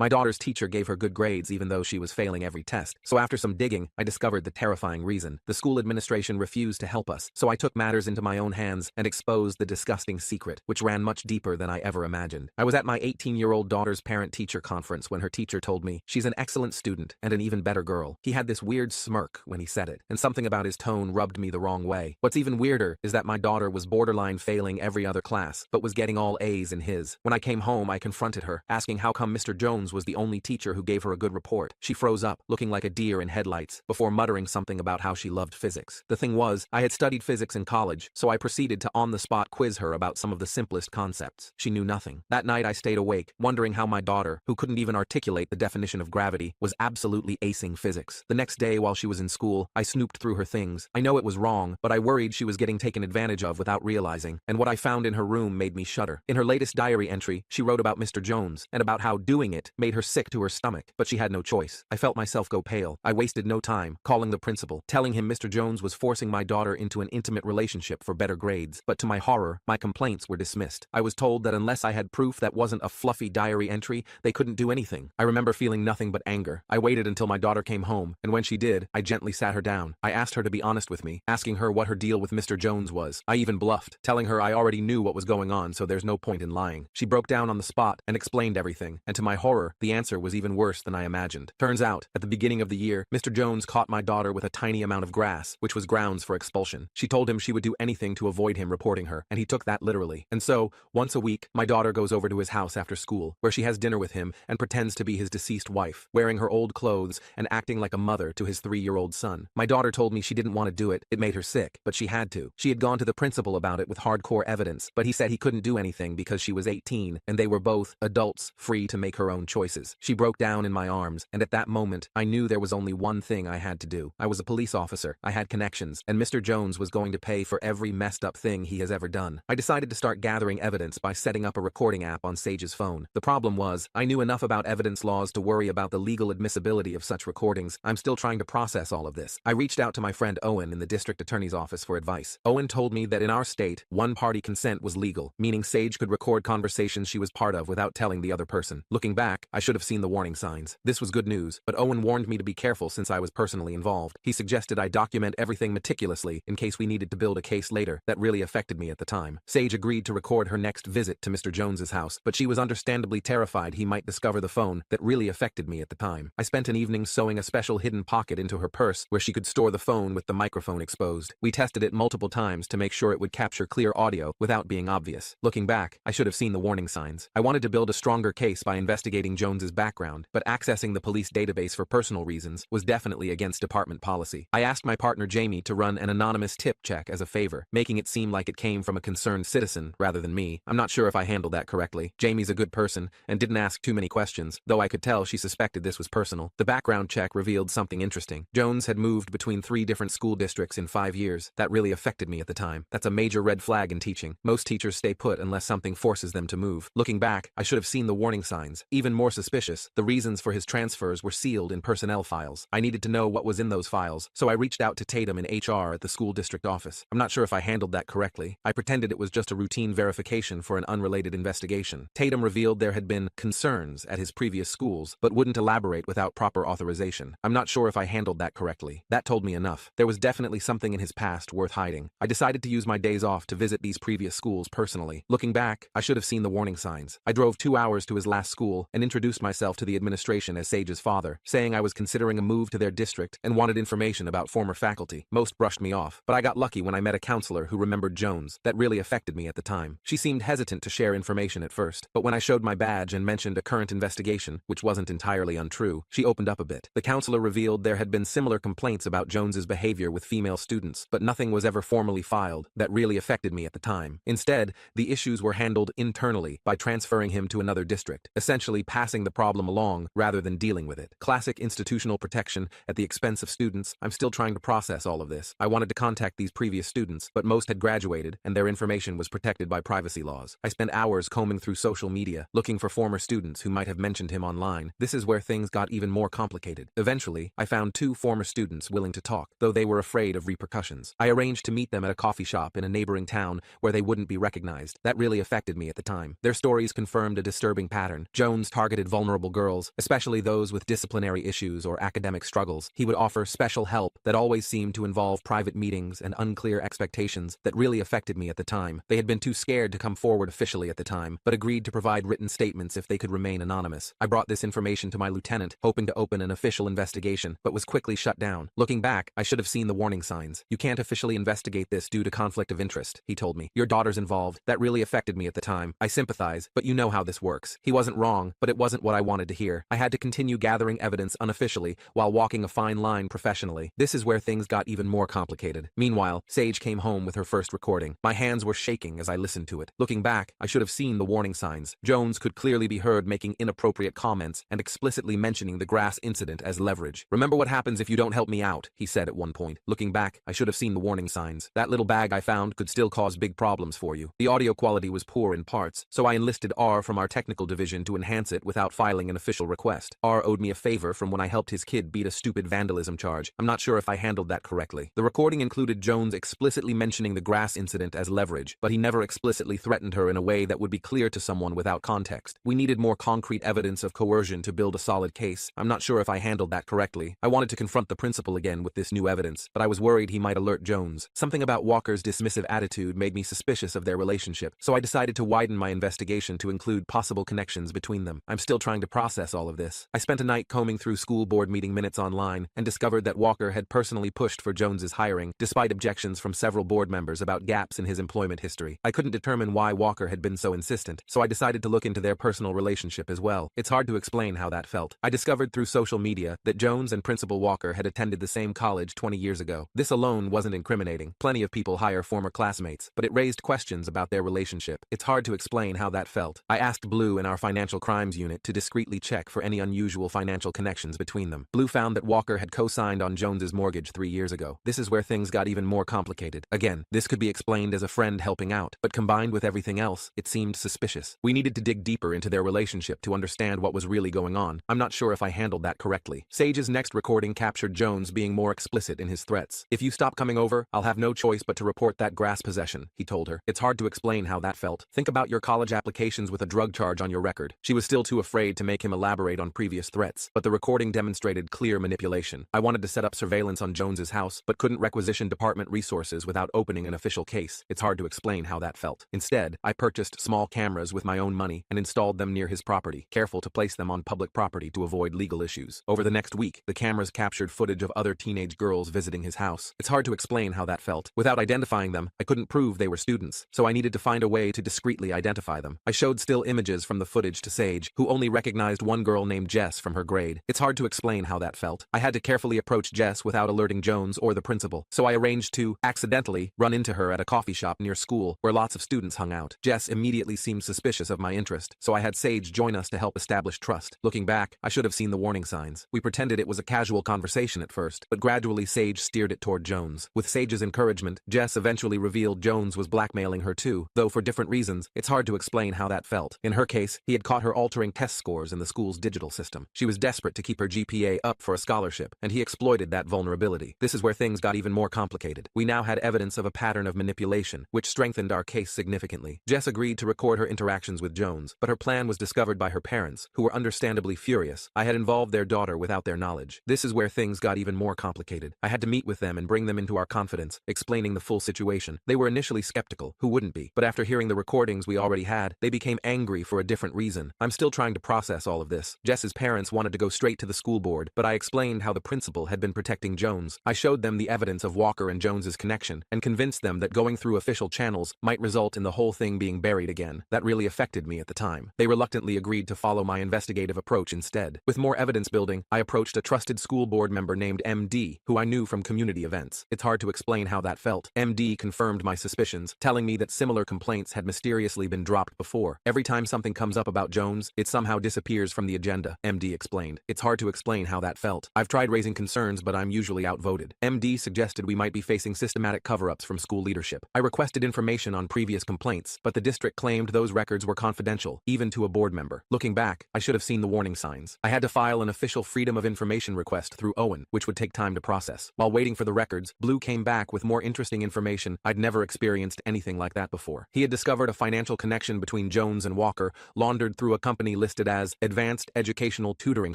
My daughter's teacher gave her good grades even though she was failing every test. So after some digging, I discovered the terrifying reason. The school administration refused to help us, so I took matters into my own hands and exposed the disgusting secret, which ran much deeper than I ever imagined. I was at my 18-year-old daughter's parent-teacher conference when her teacher told me she's an excellent student and an even better girl. He had this weird smirk when he said it, and something about his tone rubbed me the wrong way. What's even weirder is that my daughter was borderline failing every other class, but was getting all A's in his. When I came home, I confronted her, asking how come Mr. Jones was the only teacher who gave her a good report. She froze up, looking like a deer in headlights, before muttering something about how she loved physics. The thing was, I had studied physics in college, so I proceeded to on-the-spot quiz her about some of the simplest concepts. She knew nothing. That night I stayed awake, wondering how my daughter, who couldn't even articulate the definition of gravity, was absolutely acing physics. The next day while she was in school, I snooped through her things. I know it was wrong, but I worried she was getting taken advantage of without realizing, and what I found in her room made me shudder. In her latest diary entry, she wrote about Mr. Jones, and about how doing it made her sick to her stomach, but she had no choice. I felt myself go pale. I wasted no time, calling the principal, telling him Mr. Jones was forcing my daughter into an intimate relationship for better grades, but to my horror, my complaints were dismissed. I was told that unless I had proof that wasn't a fluffy diary entry, they couldn't do anything. I remember feeling nothing but anger. I waited until my daughter came home, and when she did, I gently sat her down. I asked her to be honest with me, asking her what her deal with Mr. Jones was. I even bluffed, telling her I already knew what was going on, so there's no point in lying. She broke down on the spot and explained everything, and to my horror, the answer was even worse than I imagined. Turns out, at the beginning of the year, Mr. Jones caught my daughter with a tiny amount of grass, which was grounds for expulsion. She told him she would do anything to avoid him reporting her, and he took that literally. And so, once a week, my daughter goes over to his house after school, where she has dinner with him and pretends to be his deceased wife, wearing her old clothes and acting like a mother to his 3-year-old son. My daughter told me she didn't want to do it, it made her sick, but she had to. She had gone to the principal about it with hardcore evidence, but he said he couldn't do anything because she was 18, and they were both adults, free to make her own choices. She broke down in my arms, and at that moment, I knew there was only one thing I had to do. I was a police officer, I had connections, and Mr. Jones was going to pay for every messed up thing he has ever done. I decided to start gathering evidence by setting up a recording app on Sage's phone. The problem was, I knew enough about evidence laws to worry about the legal admissibility of such recordings. I'm still trying to process all of this. I reached out to my friend Owen in the district attorney's office for advice. Owen told me that in our state, one-party consent was legal, meaning Sage could record conversations she was part of without telling the other person. Looking back, I should have seen the warning signs. This was good news, but Owen warned me to be careful since I was personally involved. He suggested I document everything meticulously in case we needed to build a case later. That really affected me at the time. Sage agreed to record her next visit to Mr. Jones's house, but she was understandably terrified he might discover the phone. That really affected me at the time. I spent an evening sewing a special hidden pocket into her purse where she could store the phone with the microphone exposed. We tested it multiple times to make sure it would capture clear audio without being obvious. Looking back, I should have seen the warning signs. I wanted to build a stronger case by investigating Jones's background, but accessing the police database for personal reasons was definitely against department policy. I asked my partner Jamie to run an anonymous tip check as a favor, making it seem like it came from a concerned citizen rather than me. I'm not sure if I handled that correctly. Jamie's a good person and didn't ask too many questions, though I could tell she suspected this was personal. The background check revealed something interesting. Jones had moved between 3 different school districts in 5 years. That really affected me at the time. That's a major red flag in teaching. Most teachers stay put unless something forces them to move. Looking back, I should have seen the warning signs. Even more suspicious, the reasons for his transfers were sealed in personnel files. I needed to know what was in those files, so I reached out to Tatum in HR at the school district office. I'm not sure if I handled that correctly. I pretended it was just a routine verification for an unrelated investigation. Tatum revealed there had been concerns at his previous schools, but wouldn't elaborate without proper authorization. I'm not sure if I handled that correctly. That told me enough. There was definitely something in his past worth hiding. I decided to use my days off to visit these previous schools personally. Looking back, I should have seen the warning signs. I drove 2 hours to his last school and introduced myself to the administration as Sage's father, saying I was considering a move to their district and wanted information about former faculty. Most brushed me off, but I got lucky when I met a counselor who remembered Jones. That really affected me at the time. She seemed hesitant to share information at first, but when I showed my badge and mentioned a current investigation, which wasn't entirely untrue, she opened up a bit. The counselor revealed there had been similar complaints about Jones's behavior with female students, but nothing was ever formally filed. That really affected me at the time. Instead, the issues were handled internally by transferring him to another district, essentially passing the problem along rather than dealing with it. Classic institutional protection at the expense of students. I'm still trying to process all of this. I wanted to contact these previous students, but most had graduated, and their information was protected by privacy laws. I spent hours combing through social media, looking for former students who might have mentioned him online. This is where things got even more complicated. Eventually, I found 2 former students willing to talk, though they were afraid of repercussions. I arranged to meet them at a coffee shop in a neighboring town where they wouldn't be recognized. That really affected me at the time. Their stories confirmed a disturbing pattern. Jones targeted targeted vulnerable girls, especially those with disciplinary issues or academic struggles. He would offer special help that always seemed to involve private meetings and unclear expectations that really affected me at the time. They had been too scared to come forward officially at the time, but agreed to provide written statements if they could remain anonymous. I brought this information to my lieutenant, hoping to open an official investigation, but was quickly shut down. Looking back, I should have seen the warning signs. You can't officially investigate this due to conflict of interest, he told me. Your daughter's involved. That really affected me at the time. I sympathize, but you know how this works. He wasn't wrong, but it wasn't what I wanted to hear. I had to continue gathering evidence unofficially while walking a fine line professionally. This is where things got even more complicated. Meanwhile, Sage came home with her first recording. My hands were shaking as I listened to it. Looking back, I should have seen the warning signs. Jones could clearly be heard making inappropriate comments and explicitly mentioning the grass incident as leverage. Remember what happens if you don't help me out, he said at one point. Looking back, I should have seen the warning signs. That little bag I found could still cause big problems for you. The audio quality was poor in parts, so I enlisted R from our technical division to enhance it without filing an official request. R owed me a favor from when I helped his kid beat a stupid vandalism charge. I'm not sure if I handled that correctly. The recording included Jones explicitly mentioning the grass incident as leverage, but he never explicitly threatened her in a way that would be clear to someone without context. We needed more concrete evidence of coercion to build a solid case. I'm not sure if I handled that correctly. I wanted to confront the principal again with this new evidence, but I was worried he might alert Jones. Something about Walker's dismissive attitude made me suspicious of their relationship, so I decided to widen my investigation to include possible connections between them. I'm still trying to process all of this. I spent a night combing through school board meeting minutes online and discovered that Walker had personally pushed for Jones's hiring, despite objections from several board members about gaps in his employment history. I couldn't determine why Walker had been so insistent, so I decided to look into their personal relationship as well. It's hard to explain how that felt. I discovered through social media that Jones and Principal Walker had attended the same college 20 years ago. This alone wasn't incriminating. Plenty of people hire former classmates, but it raised questions about their relationship. It's hard to explain how that felt. I asked Blue in our financial crimes unit to discreetly check for any unusual financial connections between them. Blue found that Walker had co-signed on Jones's mortgage 3 years ago. This is where things got even more complicated. Again, this could be explained as a friend helping out, but combined with everything else, it seemed suspicious. We needed to dig deeper into their relationship to understand what was really going on. I'm not sure if I handled that correctly. Sage's next recording captured Jones being more explicit in his threats. If you stop coming over, I'll have no choice but to report that grass possession, he told her. It's hard to explain how that felt. Think about your college applications with a drug charge on your record. She was still too afraid to make him elaborate on previous threats, but the recording demonstrated clear manipulation. I wanted to set up surveillance on Jones's house, but couldn't requisition department resources without opening an official case. It's hard to explain how that felt. Instead, I purchased small cameras with my own money and installed them near his property, careful to place them on public property to avoid legal issues. Over the next week, the cameras captured footage of other teenage girls visiting his house. It's hard to explain how that felt. Without identifying them, I couldn't prove they were students, so I needed to find a way to discreetly identify them. I showed still images from the footage to Sage, who only recognized one girl named Jess from her grade. It's hard to explain how that felt. I had to carefully approach Jess without alerting Jones or the principal, so I arranged to, accidentally, run into her at a coffee shop near school where lots of students hung out. Jess immediately seemed suspicious of my interest, so I had Sage join us to help establish trust. Looking back, I should have seen the warning signs. We pretended it was a casual conversation at first, but gradually Sage steered it toward Jones. With Sage's encouragement, Jess eventually revealed Jones was blackmailing her too, though for different reasons. It's hard to explain how that felt. In her case, he had caught her altering test scores in the school's digital system. She was desperate to keep her GPA up for a scholarship, and he exploited that vulnerability. This is where things got even more complicated. We now had evidence of a pattern of manipulation, which strengthened our case significantly. Jess agreed to record her interactions with Jones, but her plan was discovered by her parents, who were understandably furious. I had involved their daughter without their knowledge. This is where things got even more complicated. I had to meet with them and bring them into our confidence, explaining the full situation. They were initially skeptical, who wouldn't be? But after hearing the recordings we already had, they became angry for a different reason. I'm still trying to process all of this. Jess's parents wanted to go straight to the school board, but I explained how the principal had been protecting Jones. I showed them the evidence of Walker and Jones's connection, and convinced them that going through official channels might result in the whole thing being buried again. That really affected me at the time. They reluctantly agreed to follow my investigative approach instead. With more evidence building, I approached a trusted school board member named MD, who I knew from community events. It's hard to explain how that felt. MD confirmed my suspicions, telling me that similar complaints had mysteriously been dropped before. Every time something comes up about Jones, it somehow disappears from the agenda, MD explained. It's hard to explain how that felt. I've tried raising concerns, but I'm usually outvoted. MD suggested we might be facing systematic cover-ups from school leadership. I requested information on previous complaints, but the district claimed those records were confidential, even to a board member. Looking back, I should have seen the warning signs. I had to file an official Freedom of Information request through Owen, which would take time to process. While waiting for the records, Blue came back with more interesting information. I'd never experienced anything like that before. He had discovered a financial connection between Jones and Walker, laundered through a company company listed as Advanced Educational Tutoring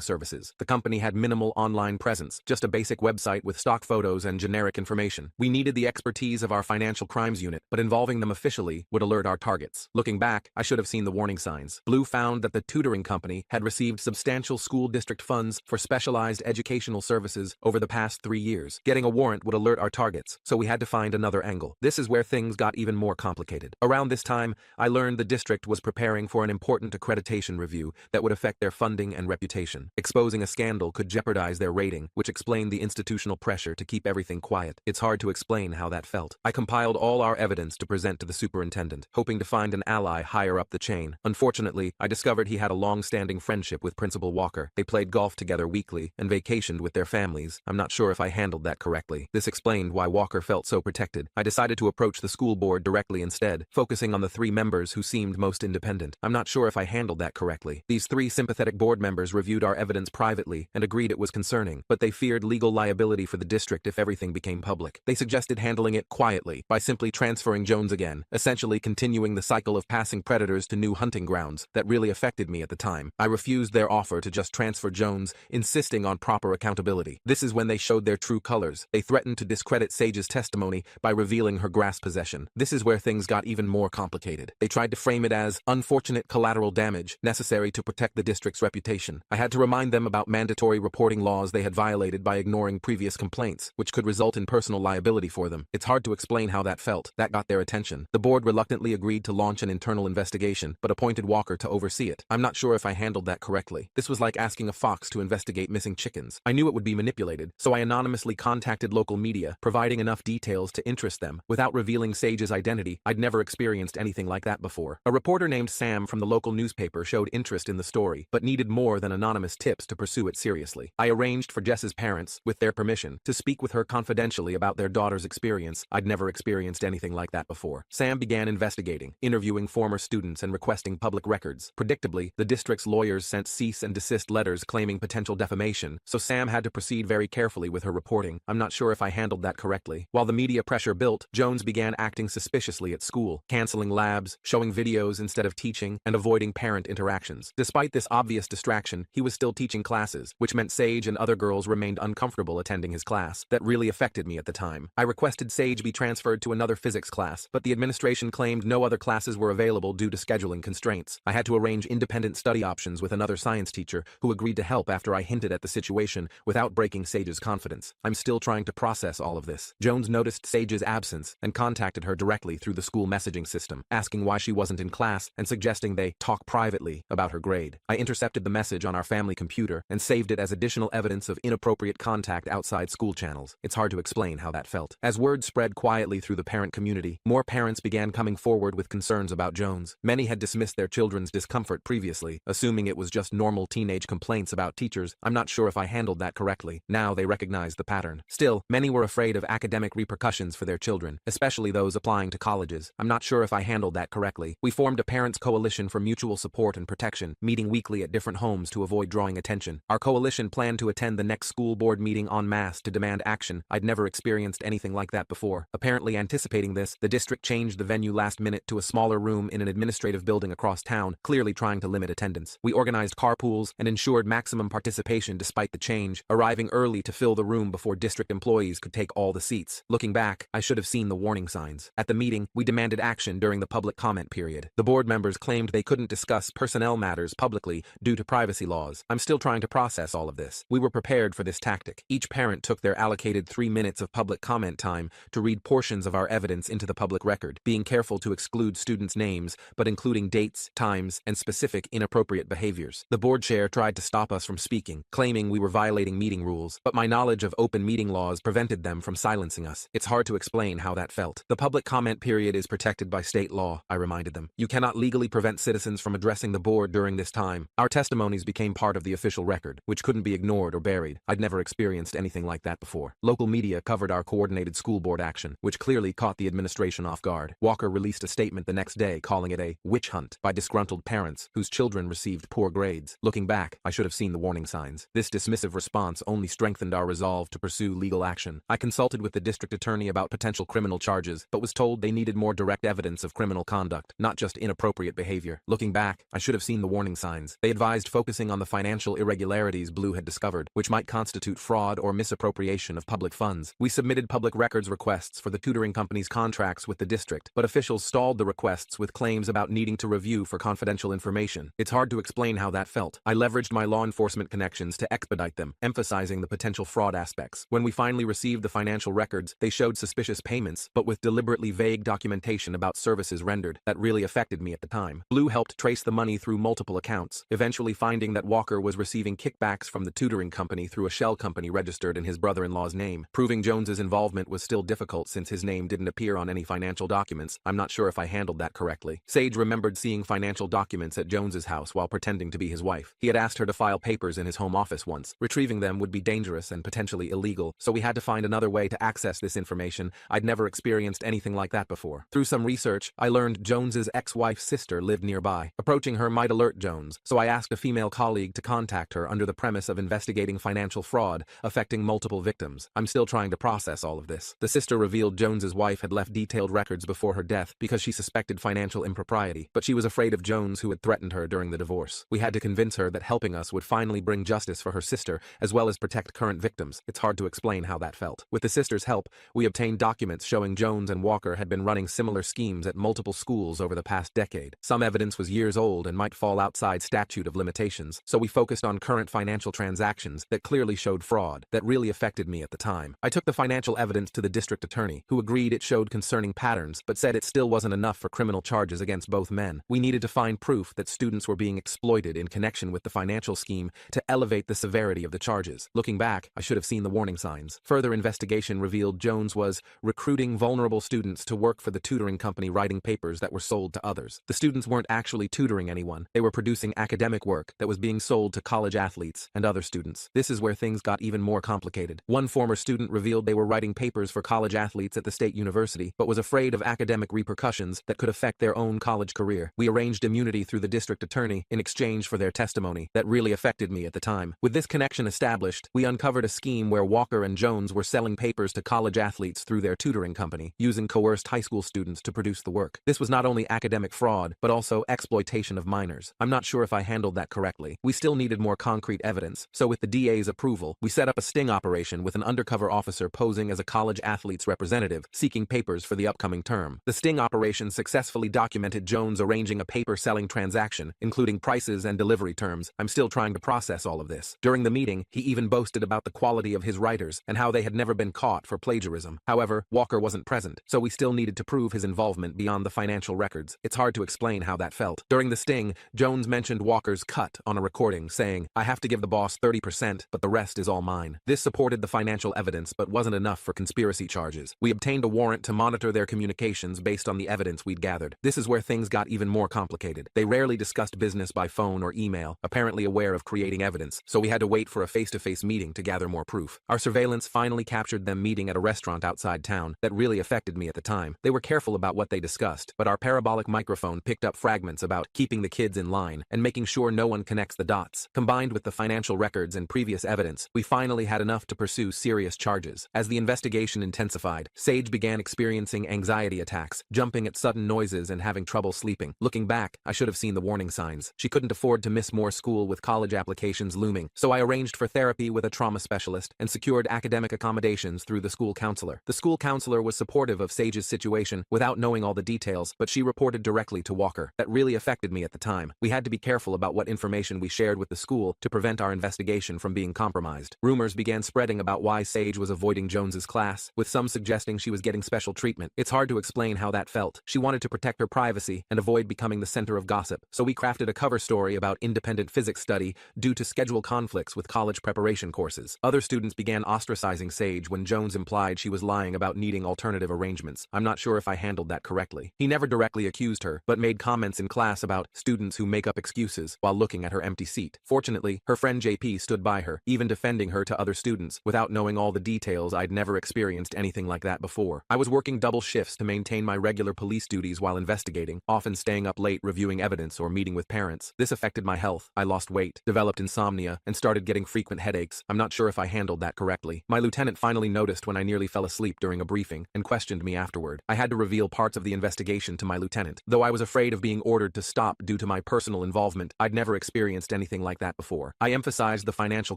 Services. The company had minimal online presence, just a basic website with stock photos and generic information. We needed the expertise of our financial crimes unit, but involving them officially would alert our targets. Looking back, I should have seen the warning signs. Blue found that the tutoring company had received substantial school district funds for specialized educational services over the past 3 years. Getting a warrant would alert our targets, so we had to find another angle. This is where things got even more complicated. Around this time, I learned the district was preparing for an important accreditation review that would affect their funding and reputation. Exposing a scandal could jeopardize their rating, which explained the institutional pressure to keep everything quiet. It's hard to explain how that felt. I compiled all our evidence to present to the superintendent, hoping to find an ally higher up the chain. Unfortunately, I discovered he had a long-standing friendship with Principal Walker. They played golf together weekly and vacationed with their families. I'm not sure if I handled that correctly. This explained why Walker felt so protected. I decided to approach the school board directly instead, focusing on the 3 members who seemed most independent. I'm not sure if I handled that correctly. These 3 sympathetic board members reviewed our evidence privately and agreed it was concerning, but they feared legal liability for the district if everything became public. They suggested handling it quietly by simply transferring Jones again, essentially continuing the cycle of passing predators to new hunting grounds that really affected me at the time. I refused their offer to just transfer Jones, insisting on proper accountability. This is when they showed their true colors. They threatened to discredit Sage's testimony by revealing her grass possession. This is where things got even more complicated. They tried to frame it as unfortunate collateral damage necessary to protect the district's reputation. I had to remind them about mandatory reporting laws they had violated by ignoring previous complaints, which could result in personal liability for them. It's hard to explain how that felt. That got their attention. The board reluctantly agreed to launch an internal investigation, but appointed Walker to oversee it. I'm not sure if I handled that correctly. This was like asking a fox to investigate missing chickens. I knew it would be manipulated, so I anonymously contacted local media, providing enough details to interest them. Without revealing Sage's identity, I'd never experienced anything like that before. A reporter named Sam from the local newspaper showed interest in the story, but needed more than anonymous tips to pursue it seriously. I arranged for Jess's parents, with their permission, to speak with her confidentially about their daughter's experience. I'd never experienced anything like that before. Sam began investigating, interviewing former students and requesting public records. Predictably, the district's lawyers sent cease and desist letters claiming potential defamation, so Sam had to proceed very carefully with her reporting. I'm not sure if I handled that correctly. While the media pressure built, Jones began acting suspiciously at school, canceling labs, showing videos instead of teaching, and avoiding parent interactions. Despite this obvious distraction, he was still teaching classes, which meant Sage and other girls remained uncomfortable attending his class. That really affected me at the time. I requested Sage be transferred to another physics class, but the administration claimed no other classes were available due to scheduling constraints. I had to arrange independent study options with another science teacher, who agreed to help after I hinted at the situation without breaking Sage's confidence. I'm still trying to process all of this. Jones noticed Sage's absence and contacted her directly through the school messaging system, asking why she wasn't in class and suggesting they talk privately about her grade. I intercepted the message on our family computer and saved it as additional evidence of inappropriate contact outside school channels. It's hard to explain how that felt. As word spread quietly through the parent community, more parents began coming forward with concerns about Jones. Many had dismissed their children's discomfort previously, assuming it was just normal teenage complaints about teachers. I'm not sure if I handled that correctly. Now they recognized the pattern. Still, many were afraid of academic repercussions for their children, especially those applying to colleges. I'm not sure if I handled that correctly. We formed a parents' coalition for mutual support and protection, meeting weekly at different homes to avoid drawing attention. Our coalition planned to attend the next school board meeting en masse to demand action. I'd never experienced anything like that before. Apparently anticipating this, the district changed the venue last minute to a smaller room in an administrative building across town, clearly trying to limit attendance. We organized carpools and ensured maximum participation despite the change, arriving early to fill the room before district employees could take all the seats. Looking back, I should have seen the warning signs. At the meeting, we demanded action during the public comment period. The board members claimed they couldn't discuss personnel matters publicly due to privacy laws. I'm still trying to process all of this. We were prepared for this tactic. Each parent took their allocated 3 minutes of public comment time to read portions of our evidence into the public record, being careful to exclude students' names, but including dates, times, and specific inappropriate behaviors. The board chair tried to stop us from speaking, claiming we were violating meeting rules, but my knowledge of open meeting laws prevented them from silencing us. It's hard to explain how that felt. The public comment period is protected by state law, I reminded them. You cannot legally prevent citizens from addressing the board during this time. Our testimonies became part of the official record, which couldn't be ignored or buried. I'd never experienced anything like that before. Local media covered our coordinated school board action, which clearly caught the administration off guard. Walker released a statement the next day calling it a witch hunt by disgruntled parents whose children received poor grades. Looking back, I should have seen the warning signs. This dismissive response only strengthened our resolve to pursue legal action. I consulted with the district attorney about potential criminal charges, but was told they needed more direct evidence of criminal conduct, not just inappropriate behavior. Looking back, I should have seen the warning signs. They advised focusing on the financial irregularities Blue had discovered, which might constitute fraud or misappropriation of public funds. We submitted public records requests for the tutoring company's contracts with the district, but officials stalled the requests with claims about needing to review for confidential information. It's hard to explain how that felt. I leveraged my law enforcement connections to expedite them, emphasizing the potential fraud aspects. When we finally received the financial records, they showed suspicious payments, but with deliberately vague documentation about services rendered. That really affected me at the time. Blue helped trace the money through multiple accounts, eventually finding that Walker was receiving kickbacks from the tutoring company through a shell company registered in his brother-in-law's name. Proving Jones's involvement was still difficult since his name didn't appear on any financial documents. I'm not sure if I handled that correctly. Sage remembered seeing financial documents at Jones's house while pretending to be his wife. He had asked her to file papers in his home office once. Retrieving them would be dangerous and potentially illegal, so we had to find another way to access this information. I'd never experienced anything like that before. Through some research, I learned Jones's ex-wife's sister lived nearby. Approaching her might alert Jones, so I asked a female colleague to contact her under the premise of investigating financial fraud affecting multiple victims. I'm still trying to process all of this. The sister revealed Jones's wife had left detailed records before her death because she suspected financial impropriety, but she was afraid of Jones, who had threatened her during the divorce. We had to convince her that helping us would finally bring justice for her sister as well as protect current victims. It's hard to explain how that felt. With the sister's help, we obtained documents showing Jones and Walker had been running similar schemes at multiple schools over the past decade. Some evidence was years old and might fall outside statute of limitations, so we focused on current financial transactions that clearly showed fraud. That really affected me at the time. I took the financial evidence to the district attorney, who agreed it showed concerning patterns, but said it still wasn't enough for criminal charges against both men. We needed to find proof that students were being exploited in connection with the financial scheme to elevate the severity of the charges. Looking back, I should have seen the warning signs. Further investigation revealed Jones was recruiting vulnerable students to work for the tutoring company, writing papers that were sold to others. The students weren't actually tutoring anyone. They were producing academic work that was being sold to college athletes and other students. This is where things got even more complicated. One former student revealed they were writing papers for college athletes at the state university, but was afraid of academic repercussions that could affect their own college career. We arranged immunity through the district attorney in exchange for their testimony. That really affected me at the time. With this connection established, we uncovered a scheme where Walker and Jones were selling papers to college athletes through their tutoring company, using coerced high school students to produce the work. This was not only academic fraud, but also exploitation of minors. I'm not sure if I handled that correctly. We still needed more concrete evidence, so with the DA's approval, we set up a sting operation with an undercover officer posing as a college athlete's representative, seeking papers for the upcoming term. The sting operation successfully documented Jones arranging a paper-selling transaction, including prices and delivery terms. I'm still trying to process all of this. During the meeting, he even boasted about the quality of his writers and how they had never been caught for plagiarism. However, Walker wasn't present, so we still needed to prove his involvement beyond the financial records. It's hard to explain how that felt. During the sting, Jones mentioned Walker's cut on a recording, saying, "I have to give the boss 30%, but the rest is all mine." This supported the financial evidence, but wasn't enough for conspiracy charges. We obtained a warrant to monitor their communications based on the evidence we'd gathered. This is where things got even more complicated. They rarely discussed business by phone or email, apparently aware of creating evidence, so we had to wait for a face-to-face meeting to gather more proof. Our surveillance finally captured them meeting at a restaurant outside town. That really affected me at the time. They were careful about what they discussed, but our parabolic microphone picked up fragments about keeping the kids in line and making sure no one connects the dots. Combined with the financial records and previous evidence, we finally had enough to pursue serious charges. As the investigation intensified, Sage began experiencing anxiety attacks, jumping at sudden noises and having trouble sleeping. Looking back, I should have seen the warning signs. She couldn't afford to miss more school with college applications looming, so I arranged for therapy with a trauma specialist and secured academic accommodations through the school counselor. The school counselor was supportive of Sage's situation without knowing all the details, but she reported directly to Walker. That really affected me at the time. We had to be careful about what information we shared with the school to prevent our investigation from being compromised. Rumors began spreading about why Sage was avoiding Jones's class, with some suggesting she was getting special treatment. It's hard to explain how that felt. She wanted to protect her privacy and avoid becoming the center of gossip, so we crafted a cover story about independent physics study due to schedule conflicts with college preparation courses. Other students began ostracizing Sage when Jones implied she was lying about needing alternative arrangements. I'm not sure if I handled that correctly. He never directly accused her, but made comments in class about students who make up excuses while looking at her empty seat. Fortunately, her friend JP stood by her, even defending her to other students. Without knowing all the details, I'd never experienced anything like that before. I was working double shifts to maintain my regular police duties while investigating, often staying up late reviewing evidence or meeting with parents. This affected my health. I lost weight, developed insomnia, and started getting frequent headaches. I'm not sure if I handled that correctly. My lieutenant finally noticed when I nearly fell asleep during a briefing and questioned me afterward. I had to reveal parts of the investigation to my lieutenant, though I was afraid of being ordered to stop due to my my personal involvement, I'd never experienced anything like that before. I emphasized the financial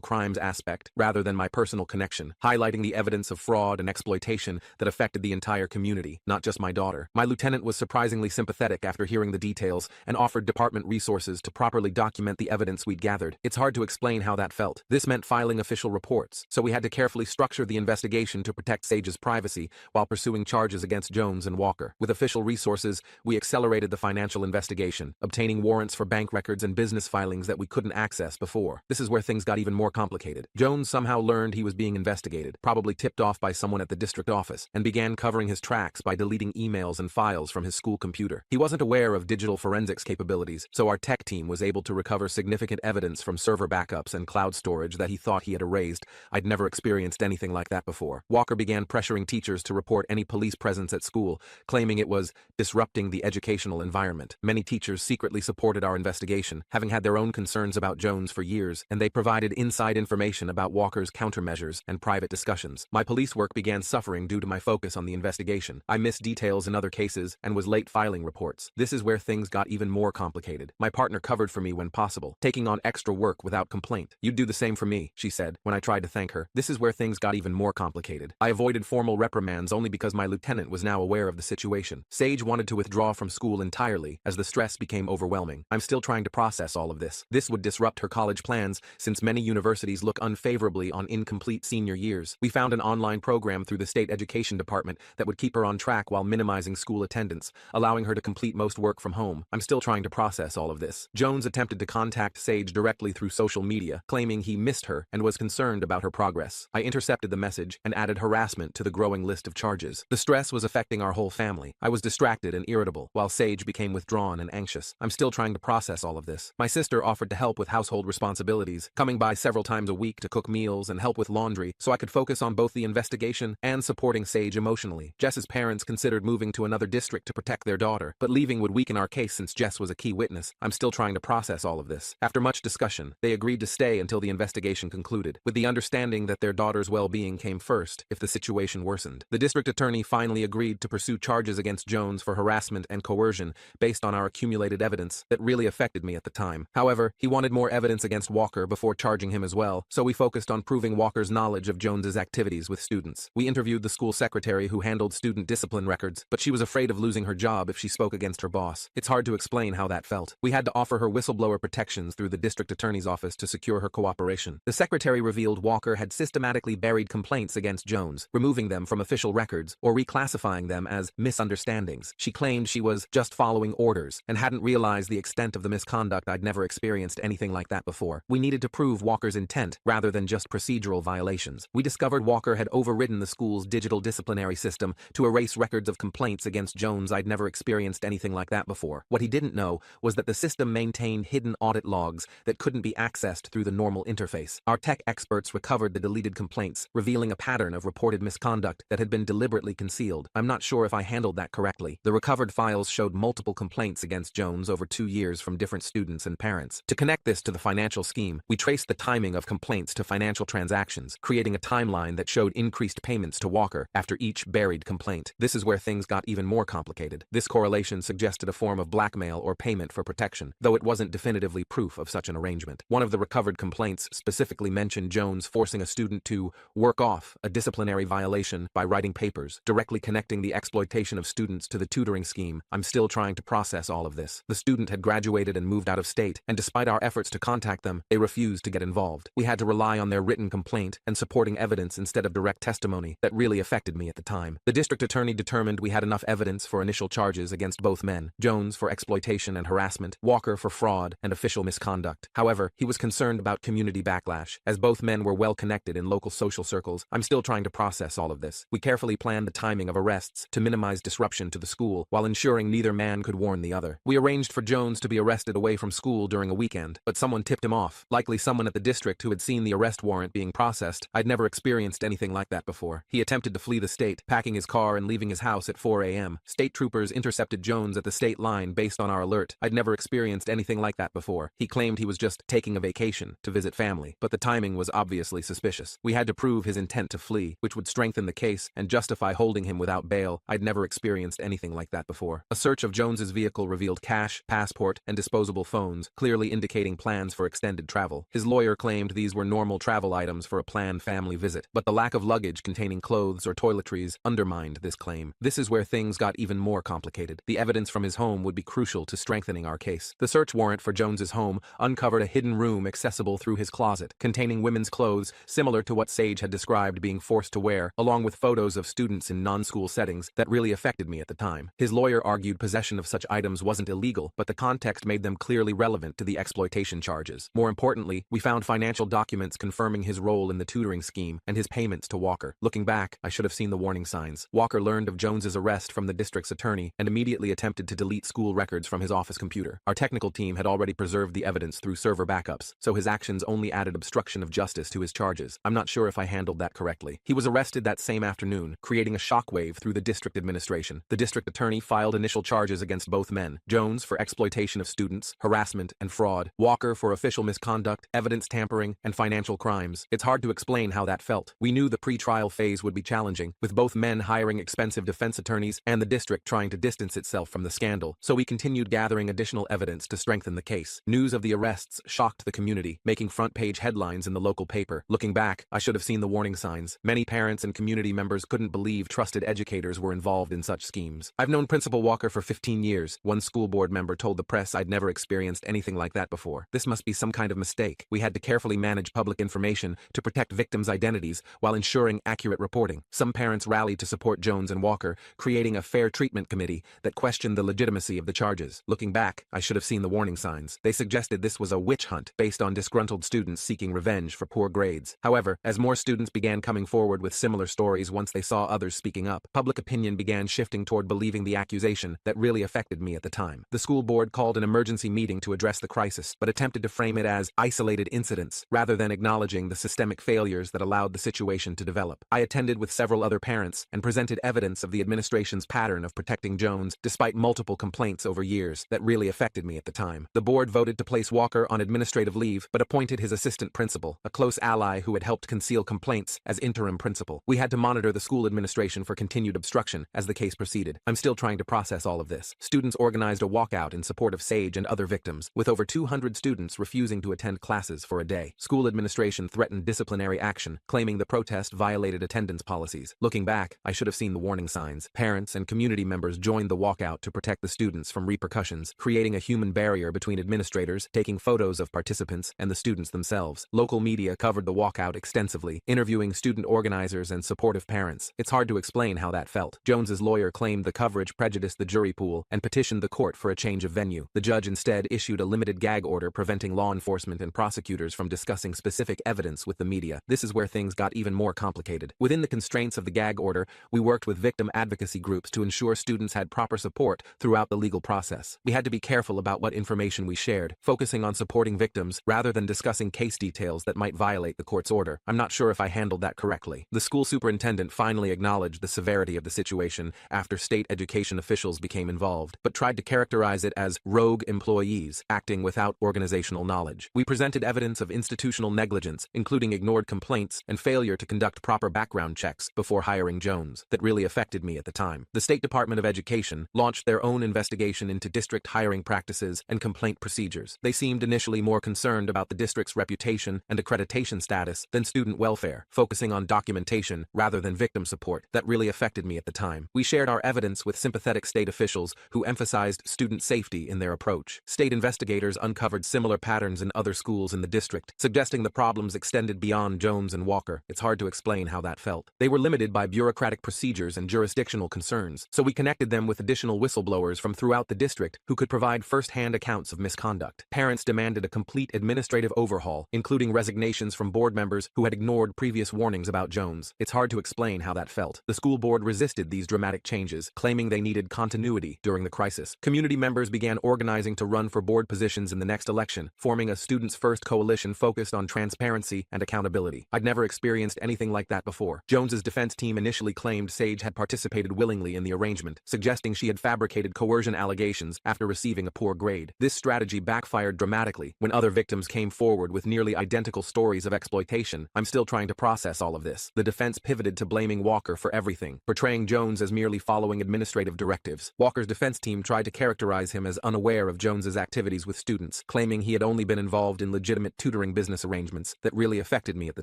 crimes aspect rather than my personal connection, highlighting the evidence of fraud and exploitation that affected the entire community, not just my daughter. My lieutenant was surprisingly sympathetic after hearing the details and offered department resources to properly document the evidence we'd gathered. It's hard to explain how that felt. This meant filing official reports, so we had to carefully structure the investigation to protect Sage's privacy while pursuing charges against Jones and Walker. With official resources, we accelerated the financial investigation, obtaining warrants for bank records and business filings that we couldn't access before. This is where things got even more complicated. Jones somehow learned he was being investigated, probably tipped off by someone at the district office, and began covering his tracks by deleting emails and files from his school computer. He wasn't aware of digital forensics capabilities, so our tech team was able to recover significant evidence from server backups and cloud storage that he thought he had erased. I'd never experienced anything like that before. Walker began pressuring teachers to report any police presence at school, claiming it was disrupting the educational environment. Many teachers secretly supported our investigation, having had their own concerns about Jones for years, and they provided inside information about Walker's countermeasures and private discussions. My police work began suffering due to my focus on the investigation. I missed details in other cases and was late filing reports. This is where things got even more complicated. My partner covered for me when possible, taking on extra work without complaint. "You'd do the same for me," she said, when I tried to thank her. This is where things got even more complicated. I avoided formal reprimands only because my lieutenant was now aware of the situation. Sage wanted to withdraw from school entirely as the stress became overwhelming. I'm still trying to process all of this. This would disrupt her college plans since many universities look unfavorably on incomplete senior years. We found an online program through the state education department that would keep her on track while minimizing school attendance, allowing her to complete most work from home. I'm still trying to process all of this. Jones attempted to contact Sage directly through social media, claiming he missed her and was concerned about her progress. I intercepted the message and added harassment to the growing list of charges. The stress was affecting our whole family. I was distracted and irritable, while Sage became withdrawn and anxious. I'm still trying to process all of this. My sister offered to help with household responsibilities, coming by several times a week to cook meals and help with laundry, so I could focus on both the investigation and supporting Sage emotionally. Jess's parents considered moving to another district to protect their daughter, but leaving would weaken our case since Jess was a key witness. I'm still trying to process all of this. After much discussion, they agreed to stay until the investigation concluded, with the understanding that their daughter's well-being came first if the situation worsened. The district attorney finally agreed to pursue charges against Jones for harassment and coercion based on our accumulated evidence that really affected me at the time. However, he wanted more evidence against Walker before charging him as well, so we focused on proving Walker's knowledge of Jones's activities with students. We interviewed the school secretary who handled student discipline records, but she was afraid of losing her job if she spoke against her boss. It's hard to explain how that felt. We had to offer her whistleblower protections through the district attorney's office to secure her cooperation. The secretary revealed Walker had systematically buried complaints against Jones, removing them from official records or reclassifying them as misunderstandings. She claimed she was just following orders and hadn't realized the extent of the misconduct. I'd never experienced anything like that before. We needed to prove Walker's intent rather than just procedural violations. We discovered Walker had overridden the school's digital disciplinary system to erase records of complaints against Jones. I'd never experienced anything like that before. What he didn't know was that the system maintained hidden audit logs that couldn't be accessed through the normal interface. Our tech experts recovered the deleted complaints, revealing a pattern of reported misconduct that had been deliberately concealed. I'm not sure if I handled that correctly. The recovered files showed multiple complaints against Jones over 2 years from different students and parents. To connect this to the financial scheme, we traced the timing of complaints to financial transactions, creating a timeline that showed increased payments to Walker after each buried complaint. This is where things got even more complicated. This correlation suggested a form of blackmail or payment for protection, though it wasn't definitively proof of such an arrangement. One of the recovered complaints specifically mentioned Jones forcing a student to work off a disciplinary violation by writing papers, directly connecting the exploitation of students to the tutoring scheme. I'm still trying to process all of this. The student had graduated and moved out of state, and despite our efforts to contact them, they refused to get involved. We had to rely on their written complaint and supporting evidence instead of direct testimony that really affected me at the time. The district attorney determined we had enough evidence for initial charges against both men, Jones for exploitation and harassment, Walker for fraud and official misconduct. However, he was concerned about community backlash, as both men were well connected in local social circles. I'm still trying to process all of this. We carefully planned the timing of arrests to minimize disruption to the school while ensuring neither man could warn the other. We arranged for Jones to be arrested away from school during a weekend, but someone tipped him off, likely someone at the district who had seen the arrest warrant being processed. I'd never experienced anything like that before. He attempted to flee the state, packing his car and leaving his house at 4 a.m. State troopers intercepted Jones at the state line based on our alert. I'd never experienced anything like that before. He claimed he was just taking a vacation to visit family, but the timing was obviously suspicious. We had to prove his intent to flee, which would strengthen the case and justify holding him without bail. I'd never experienced anything like that before. A search of Jones's vehicle revealed cash, passport, passport, and disposable phones, clearly indicating plans for extended travel. His lawyer claimed these were normal travel items for a planned family visit, but the lack of luggage containing clothes or toiletries undermined this claim. This is where things got even more complicated. The evidence from his home would be crucial to strengthening our case. The search warrant for Jones's home uncovered a hidden room accessible through his closet, containing women's clothes similar to what Sage had described being forced to wear, along with photos of students in non-school settings that really affected me at the time. His lawyer argued possession of such items wasn't illegal, but the context made them clearly relevant to the exploitation charges. More importantly, we found financial documents confirming his role in the tutoring scheme and his payments to Walker. Looking back, I should have seen the warning signs. Walker learned of Jones's arrest from the district's attorney and immediately attempted to delete school records from his office computer. Our technical team had already preserved the evidence through server backups, so his actions only added obstruction of justice to his charges. I'm not sure if I handled that correctly. He was arrested that same afternoon, creating a shockwave through the district administration. The district attorney filed initial charges against both men: Jones for exploitation of students, harassment, and fraud; Walker for official misconduct, evidence tampering, and financial crimes. It's hard to explain how that felt. We knew the pre-trial phase would be challenging, with both men hiring expensive defense attorneys and the district trying to distance itself from the scandal, so we continued gathering additional evidence to strengthen the case. News of the arrests shocked the community, making front-page headlines in the local paper. Looking back, I should have seen the warning signs. Many parents and community members couldn't believe trusted educators were involved in such schemes. I've known Principal Walker for 15 years. One school board member told the press I'd never experienced anything like that before. This must be some kind of mistake. We had to carefully manage public information to protect victims' identities while ensuring accurate reporting. Some parents rallied to support Jones and Walker, creating a fair treatment committee that questioned the legitimacy of the charges. Looking back, I should have seen the warning signs. They suggested this was a witch hunt based on disgruntled students seeking revenge for poor grades. However, as more students began coming forward with similar stories once they saw others speaking up, public opinion began shifting toward believing the accusation that really affected me at the time. The school board called an emergency meeting to address the crisis, but attempted to frame it as isolated incidents rather than acknowledging the systemic failures that allowed the situation to develop. I attended with several other parents and presented evidence of the administration's pattern of protecting Jones despite multiple complaints over years that really affected me at the time. The board voted to place Walker on administrative leave, but appointed his assistant principal, a close ally who had helped conceal complaints, as interim principal. We had to monitor the school administration for continued obstruction as the case proceeded. I'm still trying to process all of this. Students organized a walkout in support of Sage and other victims, with over 200 students refusing to attend classes for a day. School administration threatened disciplinary action, claiming the protest violated attendance policies. Looking back, I should have seen the warning signs. Parents and community members joined the walkout to protect the students from repercussions, creating a human barrier between administrators, taking photos of participants, and the students themselves. Local media covered the walkout extensively, interviewing student organizers and supportive parents. It's hard to explain how that felt. Jones's lawyer claimed the coverage prejudiced the jury pool and petitioned the court for a change of venue. The judge instead issued a limited gag order preventing law enforcement and prosecutors from discussing specific evidence with the media. This is where things got even more complicated. Within the constraints of the gag order, we worked with victim advocacy groups to ensure students had proper support throughout the legal process. We had to be careful about what information we shared, focusing on supporting victims rather than discussing case details that might violate the court's order. I'm not sure if I handled that correctly. The school superintendent finally acknowledged the severity of the situation after state education officials became involved, but tried to characterize it as rogue employees acting without organizational knowledge. We presented evidence of institutional negligence, including ignored complaints and failure to conduct proper background checks before hiring Jones, that really affected me at the time. The State Department of Education launched their own investigation into district hiring practices and complaint procedures. They seemed initially more concerned about the district's reputation and accreditation status than student welfare, focusing on documentation rather than victim support. That really affected me at the time. We shared our evidence with sympathetic state officials who emphasized student safety in their approach. State investigators uncovered similar patterns in other schools in the district, suggesting the problems extended beyond Jones and Walker. It's hard to explain how that felt. They were limited by bureaucratic procedures and jurisdictional concerns, so we connected them with additional whistleblowers from throughout the district who could provide first-hand accounts of misconduct. Parents demanded a complete administrative overhaul, including resignations from board members who had ignored previous warnings about Jones. It's hard to explain how that felt. The school board resisted these dramatic changes, claiming they needed continuity during the crisis. Community members began organizing to run for board positions in the next election, forming a Students First coalition focused on transparency and accountability. I'd never experienced anything like that before. Jones's defense team initially claimed Sage had participated willingly in the arrangement, suggesting she had fabricated coercion allegations after receiving a poor grade. This strategy backfired dramatically when other victims came forward with nearly identical stories of exploitation. I'm still trying to process all of this. The defense pivoted to blaming Walker for everything, portraying Jones as merely following administrative directives. Walker's defense team tried to characterize him as unaware of Jones's activities with students, claiming he had only been involved in legitimate tutoring business arrangements that really affected me at the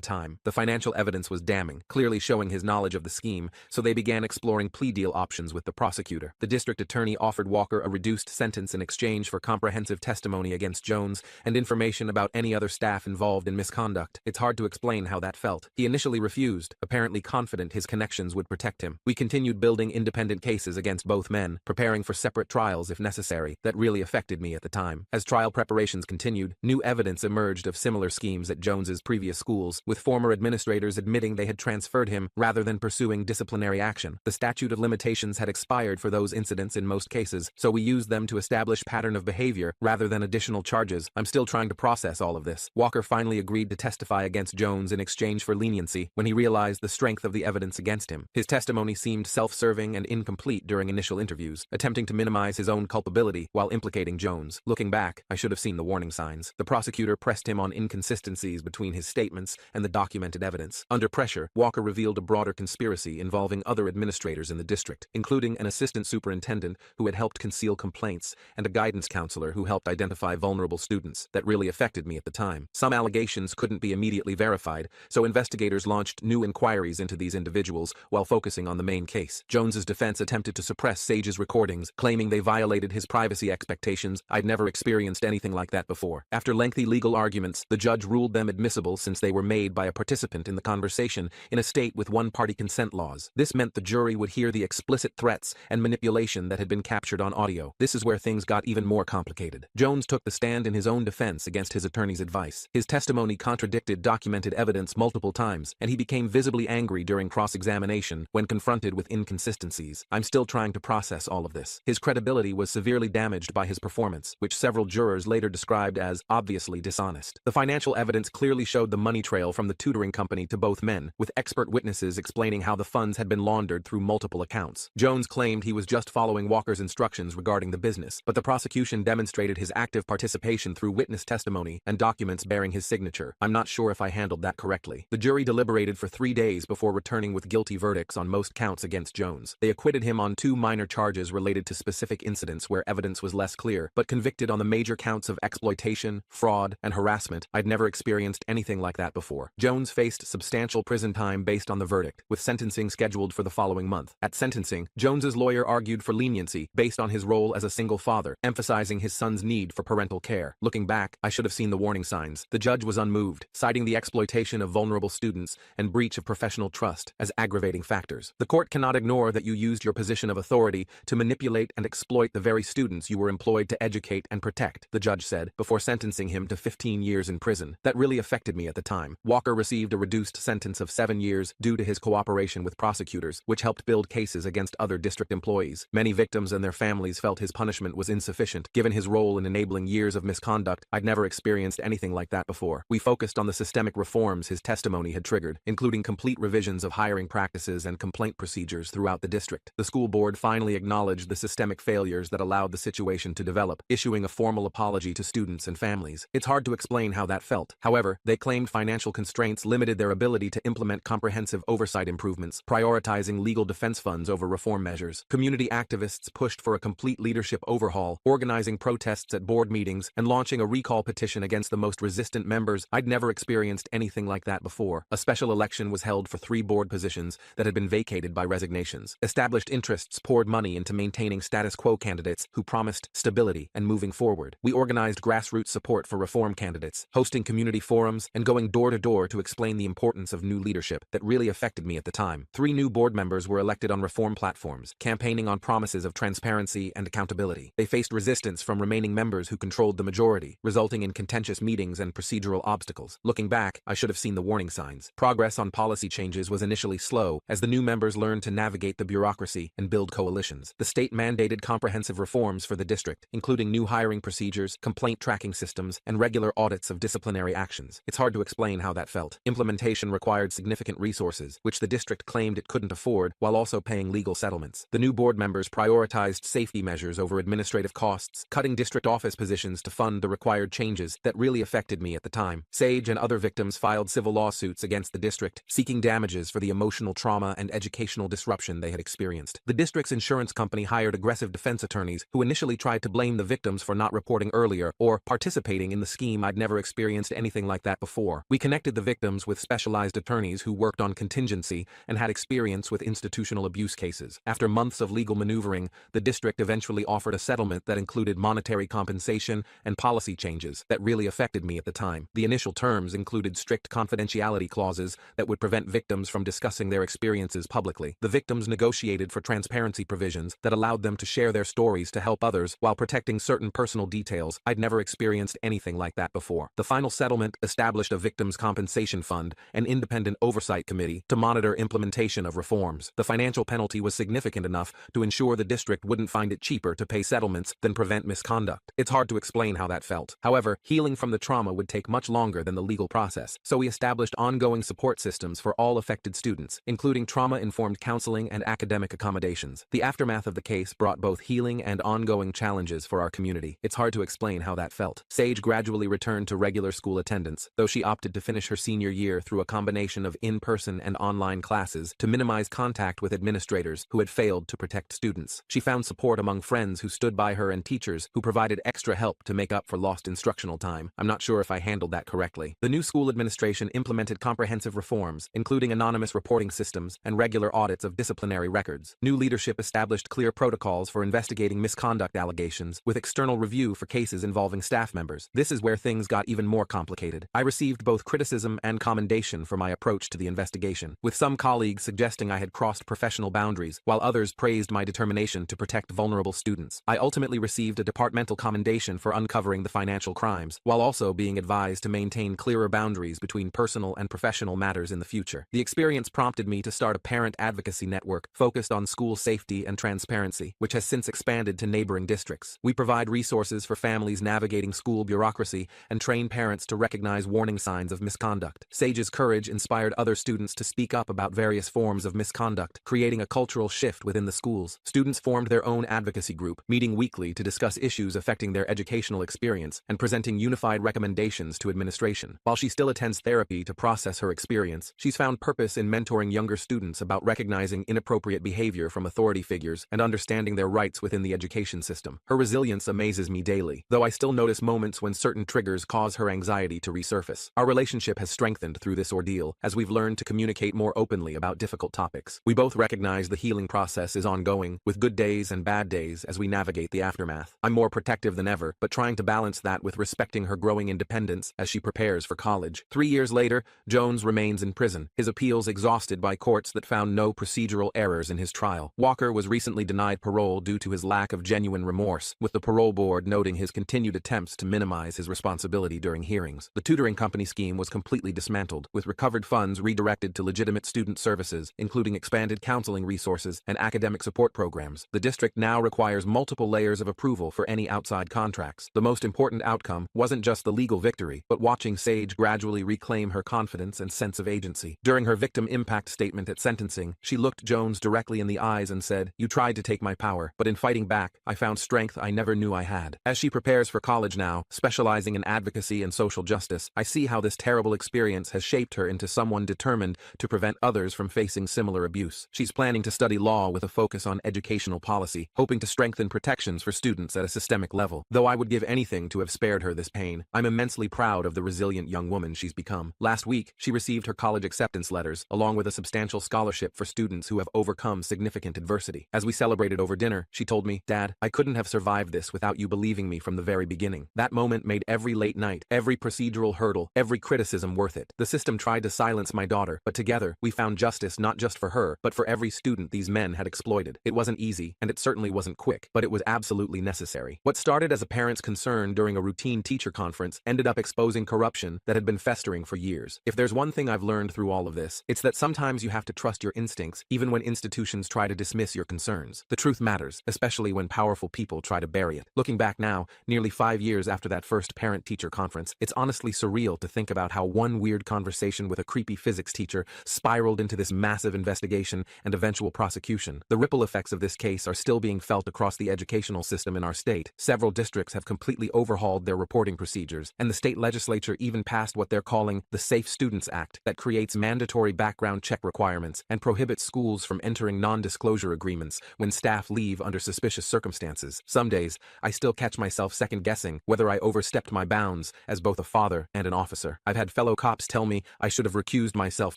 time. The financial evidence was damning, clearly showing his knowledge of the scheme, so they began exploring plea deal options with the prosecutor. The district attorney offered Walker a reduced sentence in exchange for comprehensive testimony against Jones and information about any other staff involved in misconduct. It's hard to explain how that felt. He initially refused, apparently confident his connections would protect him. We continued building independent cases against both men, preparing for separate trials if necessary. That really affected me at the time. As trial preparations continued, new evidence emerged of similar schemes at Jones's previous schools, with former administrators admitting they had transferred him rather than pursuing disciplinary action. The statute of limitations had expired for those incidents in most cases, so we used them to establish pattern of behavior rather than additional charges. I'm still trying to process all of this. Walker finally agreed to testify against Jones in exchange for leniency when he realized the strength of the evidence against him. His testimony seemed self-serving and incomplete during initial interviews, attempting to minimize his own culpability while implicating Jones. Looking back, I should have seen the warning signs. The prosecutor pressed him on inconsistencies between his statements and the documented evidence. Under pressure, Walker revealed a broader conspiracy involving other administrators in the district, including an assistant superintendent who had helped conceal complaints and a guidance counselor who helped identify vulnerable students. That really affected me at the time. Some allegations couldn't be immediately verified, so investigators launched new inquiries into these individuals while focusing on the main case. Jones's defense attempted to suppress Sage's recordings, claiming they violated his privacy expectations. I'd never experienced anything like that before. After lengthy legal arguments, the judge ruled them admissible since they were made by a participant in the conversation in a state with one-party consent laws. This meant the jury would hear the explicit threats and manipulation that had been captured on audio. This is where things got even more complicated. Jones took the stand in his own defense against his attorney's advice. His testimony contradicted documented evidence multiple times, and he became visibly angry during cross-examination when confronted with inconsistencies. I'm still trying to process all of this. His credibility was severely damaged by his performance, which several jurors later described as obviously dishonest. The financial evidence clearly showed the money trail from the tutoring company to both men, with expert witnesses explaining how the funds had been laundered through multiple accounts. Jones claimed he was just following Walker's instructions regarding the business, but the prosecution demonstrated his active participation through witness testimony and documents bearing his signature. I'm not sure if I handled that correctly. The jury deliberated for 3 days before returning with guilty verdicts on most counts against Jones. They acquitted him on 2 minor charges related to specific incidents where evidence was less clear, but convicted on the major counts of exploitation, fraud, and harassment. I'd never experienced anything like that before. Jones faced substantial prison time based on the verdict, with sentencing scheduled for the following month. At sentencing, Jones's lawyer argued for leniency based on his role as a single father, emphasizing his son's need for parental care. Looking back, I should have seen the warning signs. The judge was unmoved, citing the exploitation of vulnerable students and breach of professional trust as aggravating factors. The court cannot ignore that you used your position of authority to manipulate and exploit the very students you were employed to educate and protect, the judge said, before sentencing him to 15 years in prison. That really affected me at the time. Walker received a reduced sentence of 7 years due to his cooperation with prosecutors, which helped build cases against other district employees. Many victims and their families felt his punishment was insufficient, given his role in enabling years of misconduct. I'd never experienced anything like that before. We focused on the systemic reforms his testimony had triggered, including complete revisions of hiring practices and complaint procedures throughout the district. The school board finally acknowledged the systemic failures that allowed the situation to develop, issuing a formal apology to students and families. It's hard to explain how that felt. However, they claimed financial constraints limited their ability to implement comprehensive oversight improvements, prioritizing legal defense funds over reform measures. Community activists pushed for a complete leadership overhaul, organizing protests at board meetings and launching a recall petition against the most resistant members. I'd never experienced anything like that before. A special election was held for 3 board positions that had been vacated by resignations. Established interests poured money into maintaining status quo candidates who promised stability and moving forward. We organized grassroots support for reform candidates, hosting community forums and going door to door to explain the importance of new leadership. That really affected me at the time. 3 new board members were elected on reform platforms, campaigning on promises of transparency and accountability. They faced resistance from remaining members who controlled the majority, resulting in contentious meetings and procedural obstacles. Looking back, I should have seen the warning signs. Progress on policy changes was initially slow as the new members learned to navigate the bureaucracy and build coalitions. The state mandated comprehensive reforms for the district, including new hiring procedures, complaint tracking systems, and regular audits of disciplinary actions. It's hard to explain how that felt. Implementation required significant resources, which the district claimed it couldn't afford, while also paying legal settlements. The new board members prioritized safety measures over administrative costs, cutting district office positions to fund the required changes. That really affected me at the time. Sage and other victims filed civil lawsuits against the district, seeking damages for the emotional trauma and educational disruption they had experienced. The district's insurance company hired aggressive defense attorneys who initially initially tried to blame the victims for not reporting earlier or participating in the scheme. I'd never experienced anything like that before. We connected the victims with specialized attorneys who worked on contingency and had experience with institutional abuse cases. After months of legal maneuvering, the district eventually offered a settlement that included monetary compensation and policy changes that really affected me at the time. The initial terms included strict confidentiality clauses that would prevent victims from discussing their experiences publicly. The victims negotiated for transparency provisions that allowed them to share their stories to help others while protecting certain personal details. I'd never experienced anything like that before. The final settlement established a victims' compensation fund, an independent oversight committee, to monitor implementation of reforms. The financial penalty was significant enough to ensure the district wouldn't find it cheaper to pay settlements than prevent misconduct. It's hard to explain how that felt. However, healing from the trauma would take much longer than the legal process, so we established ongoing support systems for all affected students, including trauma-informed counseling and academic accommodations. The aftermath of the case brought both healing and ongoing challenges for our community. It's hard to explain how that felt. Sage gradually returned to regular school attendance, though she opted to finish her senior year through a combination of in-person and online classes to minimize contact with administrators who had failed to protect students. She found support among friends who stood by her and teachers who provided extra help to make up for lost instructional time. I'm not sure if I handled that correctly. The new school administration implemented comprehensive reforms, including anonymous reporting systems and regular audits of disciplinary records. New leadership established clear protocols for investigating misconduct allegations, with external review for cases involving staff members. This is where things got even more complicated. I received both criticism and commendation for my approach to the investigation, with some colleagues suggesting I had crossed professional boundaries, while others praised my determination to protect vulnerable students. I ultimately received a departmental commendation for uncovering the financial crimes, while also being advised to maintain clearer boundaries between personal and professional matters in the future. The experience prompted me to start a parent advocacy network focused on school safety and transparency, which has since expanded to neighboring districts. We provide resources for families navigating school bureaucracy and train parents to recognize warning signs of misconduct. Sage's courage inspired other students to speak up about various forms of misconduct, creating a cultural shift within the schools. Students formed their own advocacy group, meeting weekly to discuss issues affecting their educational experience and presenting unified recommendations to administration. While she still attends therapy to process her experience, she's found purpose in mentoring younger students about recognizing inappropriate behavior from authority figures and understanding their rights within the education system. Her resilience amazes me daily, though I still notice moments when certain triggers cause her anxiety to resurface. Our relationship has strengthened through this ordeal, as we've learned to communicate more openly about difficult topics. We both recognize the healing process is ongoing, with good days and bad days as we navigate the aftermath. I'm more protective than ever, but trying to balance that with respecting her growing independence as she prepares for college. 3 years later, Jones remains in prison, his appeals exhausted by courts that found no procedural errors in his trial. Walker was recently denied parole due to his lack of genuine remorse, with the parole board noting his continued attempts to minimize his responsibility during hearings. The tutoring company scheme was completely dismantled, with recovered funds redirected to legitimate student services, including expanded counseling resources and academic support programs. The district now requires multiple layers of approval for any outside contracts. The most important outcome wasn't just the legal victory, but watching Sage gradually reclaim her confidence and sense of agency. During her victim impact statement at sentencing, she looked Jones directly in the eyes and said, "You tried to take my power, but in fighting back, I found strength I never knew I had." As she prepares for college now, specializing in advocacy and social justice, I see how this terrible experience has shaped her into someone determined to prevent others from facing similar abuse. She's planning to study law with a focus on educational policy, hoping to strengthen protections for students at a systemic level. Though I would give anything to have spared her this pain, I'm immensely proud of the resilient young woman she's become. Last week, she received her college acceptance letters, along with a substantial scholarship for students who have overcome significant adversity. As we celebrated over dinner, she told me, "Dad, I couldn't have survived this without you believing me from the very beginning." That moment made every late night, every procedural hurdle, every criticism worth it. The system tried to silence my daughter, but together, we found justice not just for her, but for every student these men had exploited. It wasn't easy, and it certainly wasn't quick, but it was absolutely necessary. What started as a parent's concern during a routine teacher conference ended up exposing corruption that had been festering for years. If there's one thing I've learned through all of this, it's that sometimes you have to trust your instincts, even when institutions try to dismiss your concerns. The truth matters, especially when powerful people try to bury it. Looking back now, nearly 5 years after that first parent-teacher conference, it's honestly surreal to think about how one weird conversation with a creepy physics teacher spiraled into this massive investigation and eventual prosecution. The ripple effects of this case are still being felt across the educational system in our state. Several districts have completely overhauled their reporting procedures, and the state legislature even passed what they're calling the Safe Students Act that creates mandatory background check requirements and prohibits schools from entering non-disclosure agreements when staff leave under suspicious circumstances. circumstances. Some days, I still catch myself second-guessing whether I overstepped my bounds as both a father and an officer. I've had fellow cops tell me I should have recused myself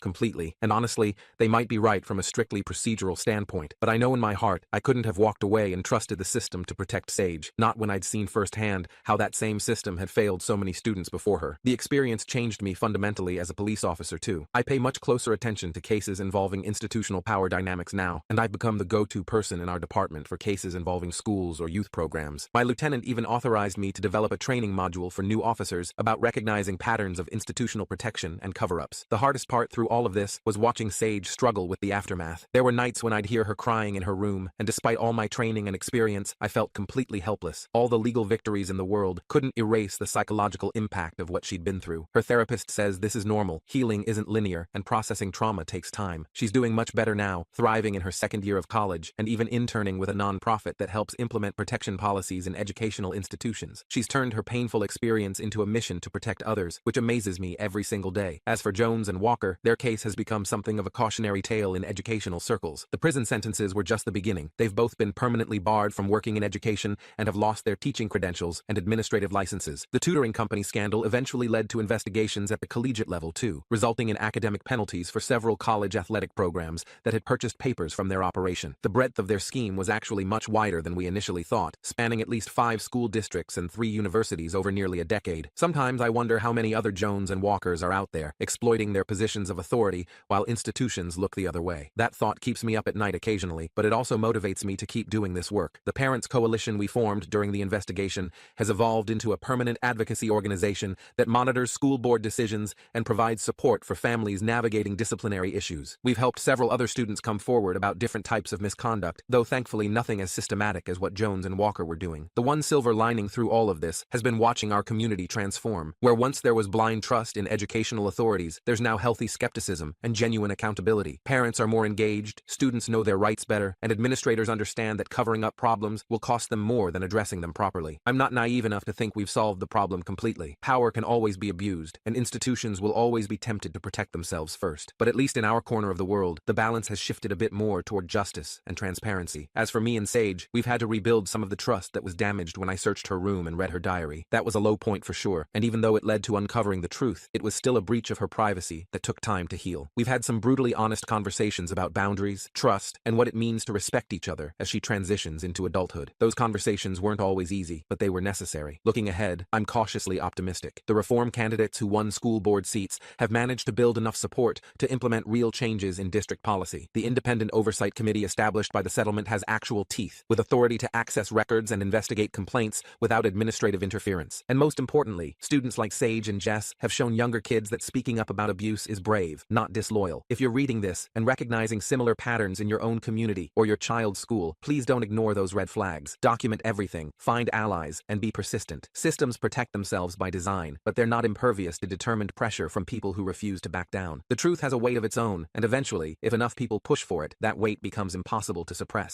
completely, and honestly, they might be right from a strictly procedural standpoint, but I know in my heart I couldn't have walked away and trusted the system to protect Sage, not when I'd seen firsthand how that same system had failed so many students before her. The experience changed me fundamentally as a police officer too. I pay much closer attention to cases involving institutional power dynamics now, and I've become the go-to person in our department for cases involving schools or youth programs. My lieutenant even authorized me to develop a training module for new officers about recognizing patterns of institutional protection and cover-ups. The hardest part through all of this was watching Sage struggle with the aftermath. There were nights when I'd hear her crying in her room, and despite all my training and experience, I felt completely helpless. All the legal victories in the world couldn't erase the psychological impact of what she'd been through. Her therapist says this is normal, healing isn't linear, and processing trauma takes time. She's doing much better now, thriving in her second year of college, and even interning with a nonprofit that helps implement protection policies in educational institutions. She's turned her painful experience into a mission to protect others, which amazes me every single day. As for Jones and Walker, their case has become something of a cautionary tale in educational circles. The prison sentences were just the beginning. They've both been permanently barred from working in education and have lost their teaching credentials and administrative licenses. The tutoring company scandal eventually led to investigations at the collegiate level too, resulting in academic penalties for several college athletic programs that had purchased papers from their operation. The breadth of their scheme was actually much wider than we initially thought, spanning at least 5 school districts and 3 universities over nearly a decade. Sometimes I wonder how many other Jones and Walkers are out there, exploiting their positions of authority while institutions look the other way. That thought keeps me up at night occasionally, but it also motivates me to keep doing this work. The Parents Coalition we formed during the investigation has evolved into a permanent advocacy organization that monitors school board decisions and provides support for families navigating disciplinary issues. We've helped several other students come forward about different types of misconduct, though thankfully nothing as systematic as what Jones and Walker were doing. The one silver lining through all of this has been watching our community transform. Where once there was blind trust in educational authorities, there's now healthy skepticism and genuine accountability. Parents are more engaged, students know their rights better, and administrators understand that covering up problems will cost them more than addressing them properly. I'm not naive enough to think we've solved the problem completely. Power can always be abused, and institutions will always be tempted to protect themselves first. But at least in our corner of the world, the balance has shifted a bit more toward justice and transparency. As for me and Sage, we've had to rebuild some of the trust that was damaged when I searched her room and read her diary. That was a low point for sure, and even though it led to uncovering the truth, it was still a breach of her privacy that took time to heal. We've had some brutally honest conversations about boundaries, trust, and what it means to respect each other as she transitions into adulthood. Those conversations weren't always easy, but they were necessary. Looking ahead, I'm cautiously optimistic. The reform candidates who won school board seats have managed to build enough support to implement real changes in district policy. The independent oversight committee established by the settlement has actual teeth, with authority to access records and investigate complaints without administrative interference. And most importantly, students like Sage and Jess have shown younger kids that speaking up about abuse is brave, not disloyal. If you're reading this and recognizing similar patterns in your own community or your child's school, please don't ignore those red flags. Document everything, find allies, and be persistent. Systems protect themselves by design, but they're not impervious to determined pressure from people who refuse to back down. The truth has a weight of its own, and eventually, if enough people push for it, that weight becomes impossible to suppress.